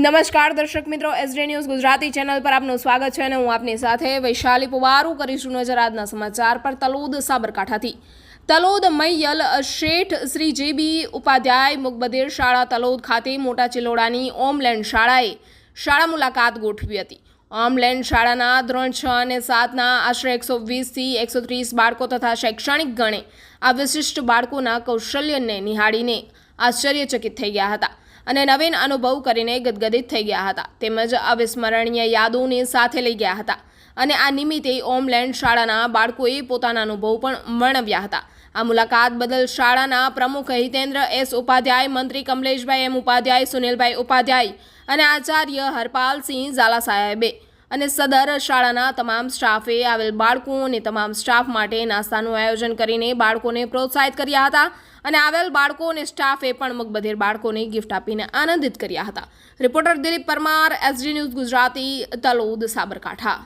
નમસ્કાર દર્શક મિત્રો, એસડી ન્યૂઝ ગુજરાતી ચેનલ પર આપનું સ્વાગત છે અને હું આપની સાથે વૈશાલી પુવારુ કરીશું નજર આજના સમાચાર પર. તલોદ સાબરકાંઠાથી તલોદ મૈયલ શેઠ શ્રી જેબી ઉપાધ્યાય મુકબધિર શાળા તલોદ ખાતે મોટા ચિલોડાની ઓમલેન્ડ શાળાએ શાળા મુલાકાત ગોઠવી હતી. ઓમલેન્ડ શાળાના ધોરણ 6 અને 7ના આશરે 120થી 130 બાળકો તથા શૈક્ષણિક ગણે આ વિશિષ્ટ બાળકોના કૌશલ્યને નિહાળીને આશ્ચર્યચકિત થઈ ગયા હતા અને નવીન અનુભવ કરીને ગદગદિત થઈ ગયા હતા તેમજ અવિસ્મરણીય યાદોને સાથે લઈ ગયા હતા અને આ નિમિત્તે ઓમલેન્ડ શાળાના બાળકોએ પોતાના અનુભવ પણ વર્ણવ્યા હતા. આ મુલાકાત બદલ શાળાના પ્રમુખ હિતેન્દ્ર એસ ઉપાધ્યાય, મંત્રી કમલેશભાઈ એમ ઉપાધ્યાય, સુનિલભાઈ ઉપાધ્યાય અને આચાર્ય હરપાલસિંહ ઝાલા સાહેબે અને સદર શાળાના તમામ સ્ટાફે આવેલ બાળકો અને તમામ સ્ટાફ માટે નાસ્તાનું આયોજન કરીને બાળકોને પ્રોત્સાહિત કર્યા હતા અને આવેલ બાળકો અને સ્ટાફે પણ મુકબધિર બાળકોને ગિફ્ટ આપીને આનંદિત કર્યા હતા. Reporter Dilip Parmar, SD news Gujarati, Talod, Sabarkantha.